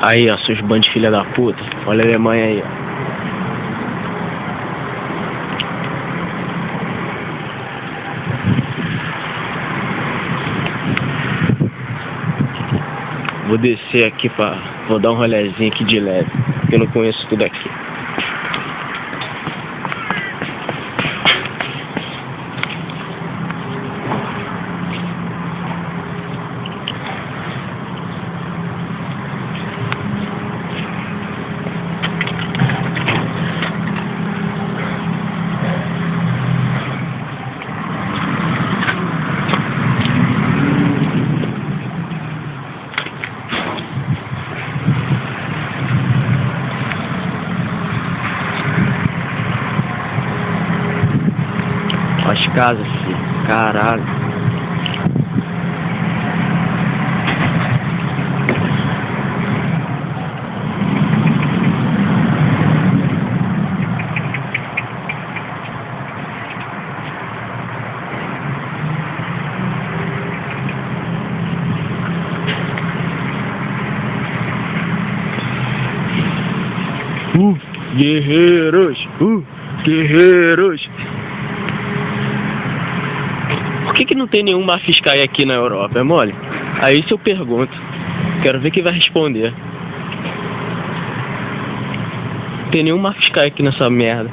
Aí, ó, seus bandos de filha da puta. Olha a Alemanha aí, ó. Vou descer aqui vou dar um rolezinho aqui de leve, porque eu não conheço tudo aqui. As casas, filho. Caralho. Guerreiros! Guerreiros! Por que não tem nenhum Mafiscaia aqui na Europa, é mole? Aí se eu pergunto. Quero ver quem vai responder. Não tem nenhum Mafiscaia aqui nessa merda.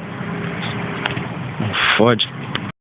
Não fode.